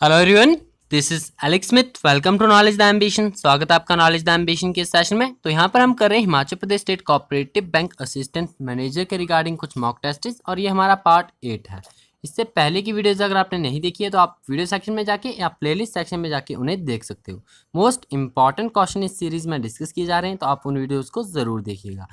Hello everyone, this is Alex Smith. Welcome to knowledge the ambition. स्वागत है आपका knowledge the ambition के session में। तो यहाँ पर हम कर रहे हैं Himachal Pradesh state cooperative bank assistant manager के रिगार्डिंग कुछ मॉक टेस्ट और ये हमारा पार्ट 8 है। इससे पहले की वीडियोज अगर आपने नहीं देखी है तो आप वीडियो सेक्शन में जाके या प्लेलिस्ट सेक्शन में जाके उन्हें देख सकते हो। मोस्ट इंपॉर्टेंट क्वेश्चन इस सीरीज में डिस्कस किए जा रहे हैं, तो आप उन वीडियोज़ को ज़रूर देखिएगा।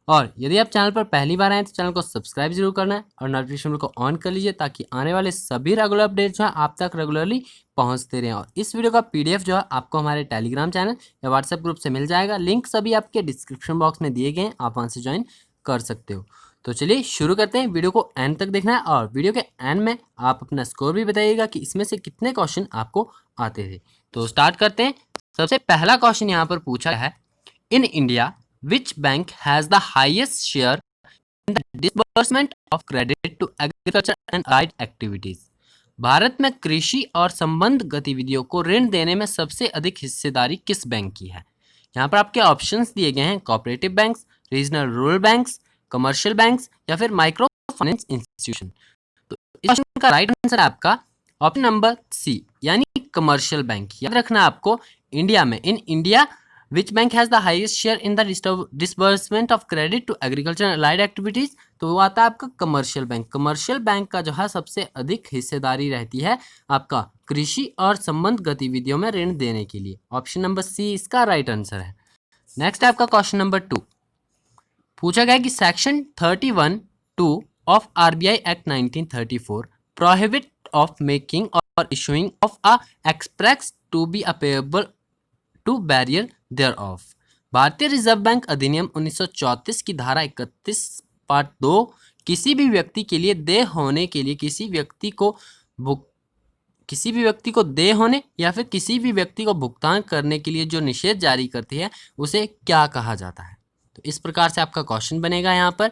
और यदि आप चैनल पर पहली बार आए तो चैनल को सब्सक्राइब जरूर करना है और नोटिफिकेशन को ऑन कर लीजिए ताकि आने वाले सभी रेगुलर अपडेट्स जो है आप तक रेगुलरली पहुंचते रहें। और इस वीडियो का पीडीएफ जो है आपको हमारे टेलीग्राम चैनल या व्हाट्सएप ग्रुप से मिल जाएगा। लिंक सभी आपके डिस्क्रिप्शन बॉक्स में दिए गए हैं, आप वहाँ से ज्वाइन कर सकते हो। तो चलिए शुरू करते हैं। वीडियो को एंड तक देखना है और वीडियो के एंड में आप अपना स्कोर भी बताइएगा कि इसमें से कितने क्वेश्चन आपको आते थे। तो स्टार्ट करते हैं। सबसे पहला क्वेश्चन यहाँ पर पूछा है, in India which bank has the highest share in the disbursement of credit to agriculture and allied activities? Bharat में कृषि और संबंध गतिविधियों को ऋण देने में सबसे अधिक हिस्सेदारी किस बैंक की है? यहाँ पर आपके ऑप्शंस दिए गए हैं, cooperative banks, regional rural banks, commercial banks या फिर माइक्रो फाइनेंस इंस्टीट्यूशन। तो इस क्वेश्चन का राइट आंसर है आपका ऑप्शन नंबर सी यानी कमर्शियल बैंक। याद रखना आपको, इंडिया में in India which bank has the highest share in the disbursement of credit to agriculture allied activities, तो वो आता है आपका कमर्शियल बैंक। कमर्शियल बैंक का जो है सबसे अधिक हिस्सेदारी रहती है आपका कृषि और संबंध गतिविधियों में ऋण देने के लिए। ऑप्शन नंबर सी इसका राइट आंसर है। नेक्स्ट है आपका क्वेश्चन नंबर 2। पूछा गया कि section 31(2) of RBI act 1934 prohibit of making और issuing of a express to be payable to bearer thereof. भारतीय रिजर्व बैंक अधिनियम 1934 की धारा 31 पार्ट 2 किसी भी व्यक्ति के लिए देय होने के लिए किसी व्यक्ति को देय होने या फिर किसी भी व्यक्ति को भुगतान करने के लिए जो निषेध जारी करती है उसे क्या कहा जाता है? तो इस प्रकार से आपका क्वेश्चन बनेगा यहाँ पर।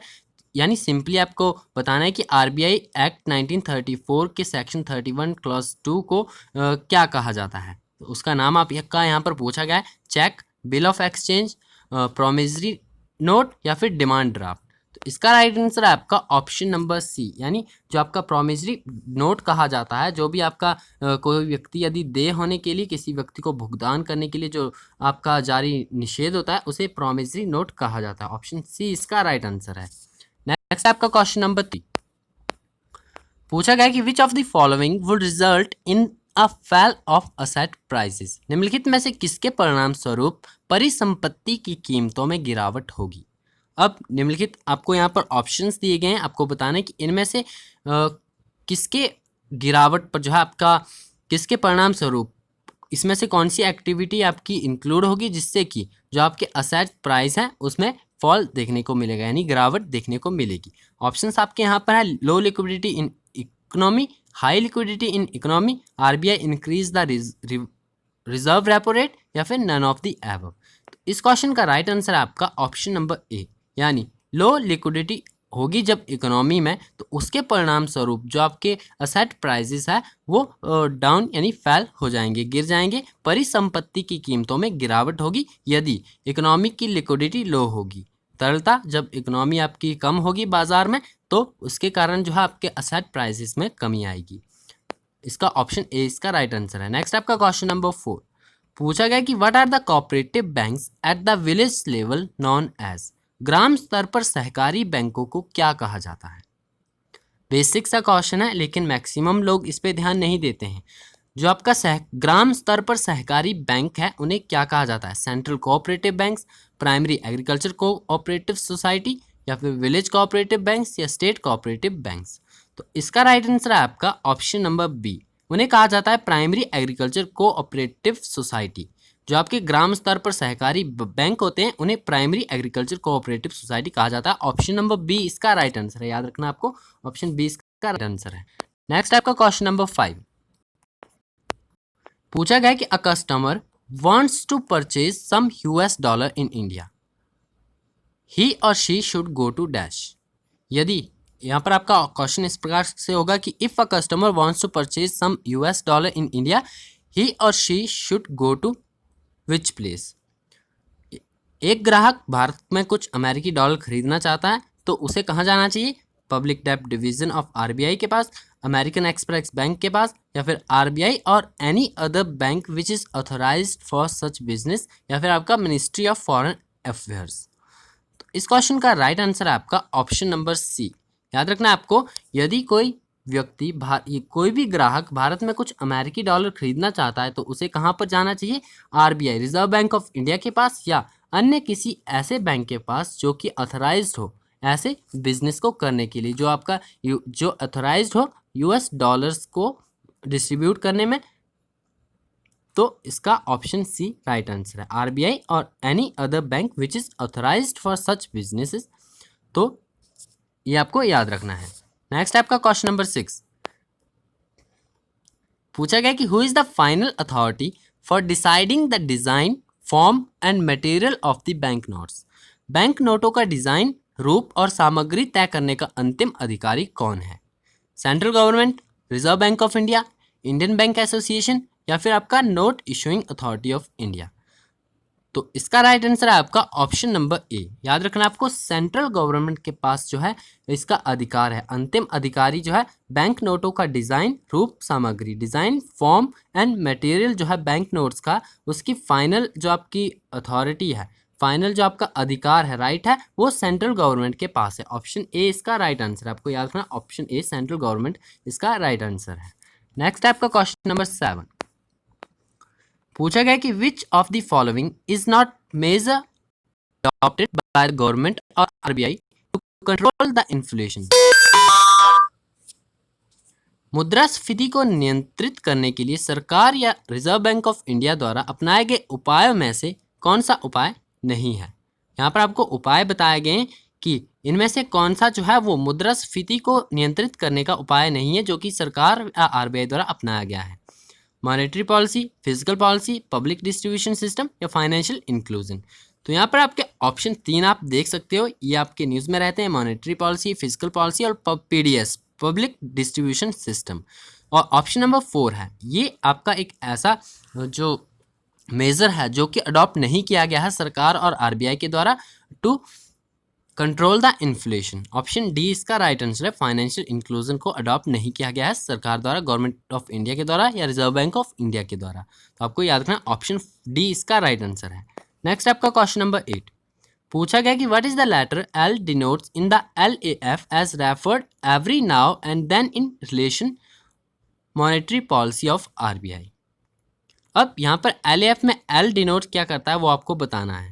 यानी सिंपली आपको बताना है कि आरबीआई एक्ट 1934 के सेक्शन 31 क्लॉज 2 को क्या कहा जाता है। तो उसका नाम आपका यहाँ पर पूछा गया है, cheque, bill of exchange, promissory note या फिर डिमांड ड्राफ्ट। तो इसका राइट आंसर है आपका ऑप्शन नंबर सी यानी जो आपका प्रोमिसरी नोट कहा जाता है। जो भी आपका कोई व्यक्ति यदि देय होने के लिए किसी व्यक्ति को भुगतान करने के लिए जो आपका जारी निषेध होता है उसे प्रोमिसरी नोट कहा जाता है। ऑप्शन सी इसका राइट आंसर है। नेक्स्ट आपका क्वेश्चन नंबर 3। पूछा गया कि which of the following would result in a fall of asset prices. निम्नलिखित में से किसके परिणाम स्वरूप परिसंपत्ति की कीमतों में गिरावट होगी? अब निम्नलिखित आपको यहाँ पर ऑप्शंस दिए गए हैं, आपको बताना है कि इनमें से किसके गिरावट पर जो है आपका किसके परिणाम स्वरूप इसमें से कौन सी एक्टिविटी आपकी इंक्लूड होगी जिससे कि जो आपके असेट प्राइस हैं उसमें फॉल देखने को मिलेगा यानी गिरावट देखने को मिलेगी। ऑप्शंस आपके यहाँ पर है, low liquidity in economy, high liquidity in economy, RBI increase the reserve repo rate या फिर नन ऑफ द एबव। तो इस क्वेश्चन का राइट आंसर है आपका ऑप्शन नंबर ए यानी लो लिक्विडिटी होगी जब इकोनॉमी में, तो उसके परिणाम स्वरूप जो आपके असेट प्राइसेस है वो डाउन यानी फैल हो जाएंगे, गिर जाएंगे। परिसंपत्ति की कीमतों में गिरावट होगी यदि इकोनॉमी की लिक्विडिटी लो होगी। तरलता जब इकोनॉमी आपकी कम होगी बाजार में तो उसके कारण जो है आपके असेट प्राइसेस में कमी आएगी। इसका ऑप्शन ए इसका राइट आंसर है। नेक्स्ट आपका क्वेश्चन नंबर 4। पूछा गया कि what are the cooperative banks at the village level known as. ग्राम स्तर पर सहकारी बैंकों को क्या कहा जाता है? बेसिक सा क्वेश्चन है लेकिन मैक्सिमम लोग इस पे ध्यान नहीं देते हैं। जो आपका ग्राम स्तर पर सहकारी बैंक है उन्हें क्या कहा जाता है? Central cooperative banks, primary agriculture cooperative society या फिर विलेज कोऑपरेटिव बैंक्स या स्टेट कोऑपरेटिव बैंक्स। तो इसका राइट आंसर है आपका ऑप्शन नंबर बी, उन्हें कहा जाता है प्राइमरी एग्रीकल्चर कोऑपरेटिव सोसाइटी। जो आपके ग्राम स्तर पर सहकारी बैंक होते हैं उन्हें प्राइमरी एग्रीकल्चर कोऑपरेटिव सोसाइटी कहा जाता है। ऑप्शन नंबर बी इसका राइट आंसर है, याद रखना आपको ऑप्शन बी इसका राइट आंसर है। नेक्स्ट आपका क्वेश्चन नंबर 5। पूछा गया कि a customer wants to purchase some US dollar in India, he और she should go to dash. यदि यहाँ पर आपका क्वेश्चन इस प्रकार से होगा कि if a customer wants to purchase some US dollar in India, he और she should go to which place. एक ग्राहक भारत में कुछ अमेरिकी डॉलर खरीदना चाहता है तो उसे कहाँ जाना चाहिए? पब्लिक डेब्ट डिवीजन ऑफ आरबीआई के पास, अमेरिकन एक्सप्रेस बैंक के पास, या फिर आरबीआई और any other bank which is authorised for such business, या फिर आपका मिनिस्ट्री ऑफ फॉरेन अफेयर्स। तो इस क्वेश्चन का राइट आंसर है आपका ऑप्शन नंबर सी। याद रखना है आपको, यदि कोई व्यक्ति कोई भी ग्राहक भारत में कुछ अमेरिकी डॉलर खरीदना चाहता है तो उसे कहाँ पर जाना चाहिए? RBI, reserve bank of India के पास, या अन्य किसी ऐसे बैंक के पास जो कि ऑथराइज्ड हो ऐसे बिजनेस को करने के लिए, जो आपका जो ऑथराइज्ड हो यूएस डॉलर्स को डिस्ट्रीब्यूट करने में। तो इसका ऑप्शन सी राइट आंसर है, आरबीआई और any other bank which is authorised for such businesses. तो ये आपको याद रखना है। नेक्स्ट आपका क्वेश्चन नंबर 6 पूछा गया कि who is the final authority for deciding the design, form and material of the bank notes. Bank नोटों का डिजाइन, रूप और सामग्री तय करने का अंतिम अधिकारी कौन है? Central government, reserve bank of India, Indian bank association, या फिर आपका note issuing authority of India. तो इसका राइट आंसर है आपका ऑप्शन नंबर ए। याद रखना आपको, सेंट्रल गवर्नमेंट के पास जो है इसका अधिकार है, अंतिम अधिकारी जो है बैंक नोटों का डिज़ाइन, रूप, सामग्री, डिज़ाइन, फॉर्म एंड मटेरियल जो है बैंक नोट्स का, उसकी फाइनल जो आपकी अथॉरिटी है, फाइनल जो आपका अधिकार है, राइट है, वो सेंट्रल गवर्नमेंट के पास है। ऑप्शन ए इसका राइट आंसर है। आपको याद रखना ऑप्शन ए, सेंट्रल गवर्नमेंट इसका राइट आंसर है। नेक्स्ट आपका क्वेश्चन नंबर 7 पूछा गया कि which of the following is not measure adopted by the government or RBI to control the inflation। मुद्रास्फीति को नियंत्रित करने के लिए सरकार या रिजर्व बैंक ऑफ इंडिया द्वारा अपनाए गए उपायों में से कौन सा उपाय नहीं है? यहाँ पर आपको उपाय बताए गए हैं कि इनमें से कौन सा जो है वो मुद्रास्फीति को नियंत्रित करने का उपाय नहीं है जो कि सरकार या आरबीआई द्वारा अपनाया गया है। Monetary policy, physical policy, public distribution system या फाइनेंशियल इंक्लूजन। तो यहाँ पर आपके ऑप्शन 3 आप देख सकते हो, ये आपके न्यूज़ में रहते हैं, मॉनेटरी पॉलिसी, फिजिकल पॉलिसी और पीडीएस, पब्लिक डिस्ट्रीब्यूशन सिस्टम। और ऑप्शन नंबर 4 है, ये आपका एक ऐसा जो मेजर है जो कि अडॉप्ट नहीं किया गया है सरकार और आरबीआई के द्वारा to control the inflation. Option D इसका राइट आंसर है, फाइनेंशियल इंक्लूजन को अडॉप्ट नहीं किया गया है सरकार द्वारा, गवर्नमेंट ऑफ इंडिया के द्वारा या रिजर्व बैंक ऑफ इंडिया के द्वारा। तो आपको याद रखना ऑप्शन डी इसका राइट आंसर है। नेक्स्ट आपका क्वेश्चन नंबर 8 पूछा गया कि what is the letter L denotes in the LAF as referred every now and then in relation monetary policy of RBI. अब यहाँ पर LAF में एल डिनोट क्या करता है वो आपको बताना है।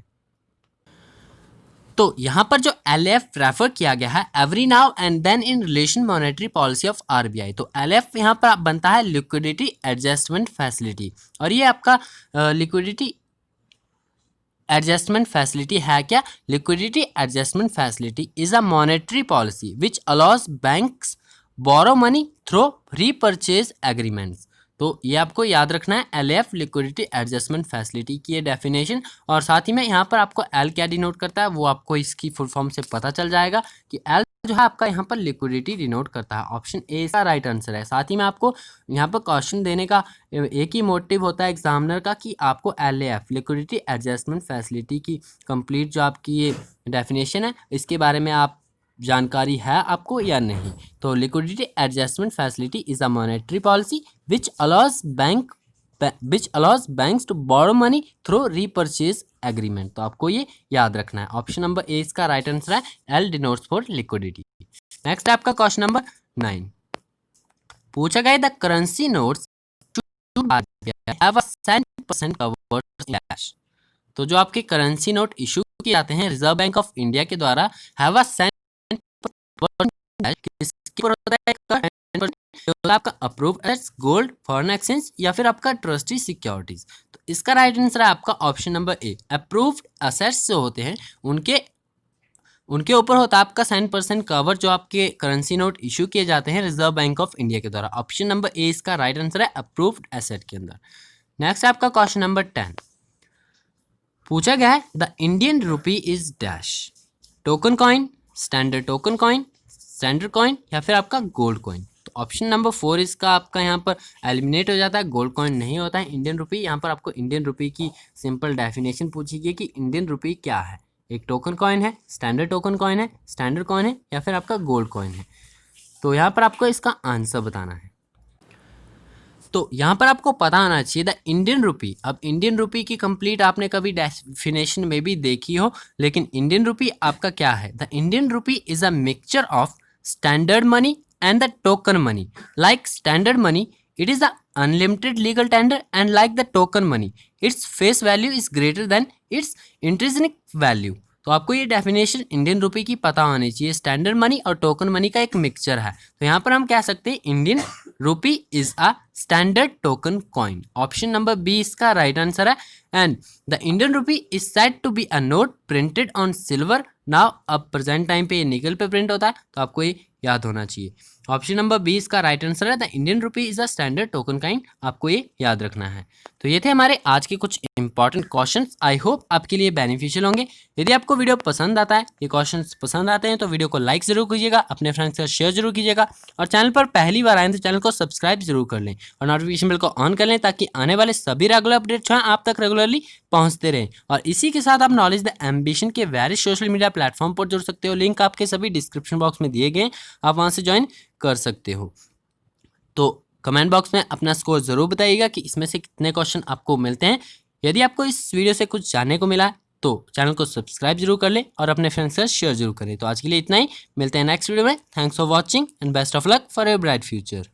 तो यहाँ पर जो LAF रेफर किया गया है every now and then in relation monetary policy of RBI, तो LAF यहाँ पर बनता है लिक्विडिटी एडजस्टमेंट फैसिलिटी। और ये आपका लिक्विडिटी एडजस्टमेंट फैसिलिटी है क्या? Liquidity adjustment facility is a monetary policy which allows banks borrow money through repurchase agreements. तो ये आपको याद रखना है, LAF लिक्विडिटी एडजस्टमेंट फैसिलिटी की ये डेफिनेशन। और साथ ही में यहाँ पर आपको एल क्या डिनोट करता है वो आपको इसकी फुल फॉर्म से पता चल जाएगा कि एल जो है आपका यहाँ पर लिक्विडिटी डिनोट करता है। ऑप्शन ए इसका राइट आंसर है। साथ ही में आपको यहाँ पर क्वेश्चन देने का एक ही मोटिव होता है एग्जामिनर का कि आपको LAF लिक्विडिटी एडजस्टमेंट फैसिलिटी की कंप्लीट जो आपकी ये डेफिनेशन है इसके बारे में आप जानकारी है आपको या नहीं। तो liquidity adjustment facility is a monetary policy which allows banks to borrow money through repurchase agreement. तो आपको ये याद रखना है। ऑप्शन नंबर ए इसका राइट आंसर है, L denotes for liquidity. Next आपका क्वेश्चन नंबर 9 पूछा गया the currency notes have a 10% covered in cash. तो जो आपके करेंसी नोट इशू किए जाते हैं रिजर्व बैंक ऑफ इंडिया के द्वारा हैव अ आपका approve assets, gold, foreign exchange या फिर आपका ट्रस्टी सिक्योरिटीज। तो इसका राइट आंसर है आपका option number A, approved assets जो होते हैं उनके ऊपर होता है आपका 10% कवर जो आपके करेंसी नोट इशू किए जाते हैं रिजर्व बैंक ऑफ इंडिया के द्वारा। ऑप्शन नंबर ए इसका राइट आंसर है, अप्रूव्ड एसेट के अंदर। नेक्स्ट आपका क्वेश्चन नंबर 10 पूछा गया है the Indian rupee is dash, token coin, standard token coin, standard coin या फिर आपका गोल्ड कॉइन। तो ऑप्शन नंबर 4 इसका आपका यहाँ पर एलिमिनेट हो जाता है, गोल्ड कॉइन नहीं होता है इंडियन रुपी। यहाँ पर आपको इंडियन रुपी की सिंपल डेफिनेशन पूछी गई कि इंडियन रुपी क्या है, एक टोकन कॉइन है, स्टैंडर्ड टोकन कॉइन है, स्टैंडर्ड कॉइन है, या फिर आपका गोल्ड कॉइन है। तो यहाँ पर आपको इसका आंसर बताना है। तो यहाँ पर आपको पता होना चाहिए द इंडियन रुपी। अब इंडियन रुपी की कंप्लीट आपने कभी डेफिनेशन में भी देखी हो, लेकिन इंडियन रुपी आपका क्या है? The Indian rupee is a mixture of standard money and the token money. Like standard money, it is the unlimited legal tender, and like the token money, its face value is greater than its intrinsic value। तो आपको ये definition Indian rupee की पता होनी चाहिए। Standard money और token money का एक मिक्सचर है। तो यहाँ पर हम कह सकते हैं Indian rupee is a standard token coin. Option number B इसका राइट आंसर है। And the Indian rupee is said to be a note printed on silver. Now अब प्रेजेंट टाइम पे ये निकल पे प्रिंट होता है, तो आपको ये याद होना चाहिए। ऑप्शन नंबर बी इसका राइट आंसर है। The Indian rupee is a standard token kind, आपको ये याद रखना है। तो ये थे हमारे आज के कुछ इंपॉर्टेंट क्वेश्चंस। आई होप आपके लिए बेनिफिशियल होंगे। यदि आपको वीडियो पसंद आता है, ये क्वेश्चंस पसंद आते हैं, तो वीडियो को लाइक जरूर कीजिएगा, अपने फ्रेंड्स के साथ शेयर जरूर कीजिएगा, और चैनल पर पहली बार आए तो चैनल को सब्सक्राइब जरूर कर लें और नोटिफिकेशन बेल को ऑन कर लें, ताकि आने वाले सभी रेगुलर अपडेट्स जो हैं आप तक रेगुलरली पहुंचते रहें। और इसी के साथ आप नॉलेज द एम्बिशन के वेरियस सोशल मीडिया प्लेटफॉर्म पर जुड़ सकते हो। लिंक आपके सभी डिस्क्रिप्शन बॉक्स में दिए गए, आप वहां से ज्वाइन कर सकते हो। तो कमेंट बॉक्स में अपना स्कोर जरूर बताइएगा कि इसमें से कितने क्वेश्चन आपको मिलते हैं। यदि आपको इस वीडियो से कुछ जानने को मिला तो चैनल को सब्सक्राइब जरूर कर लें और अपने फ्रेंड्स के साथ शेयर जरूर करें। तो आज के लिए इतना ही, मिलते हैं नेक्स्ट वीडियो में। Thanks for watching and best of luck for your bright future.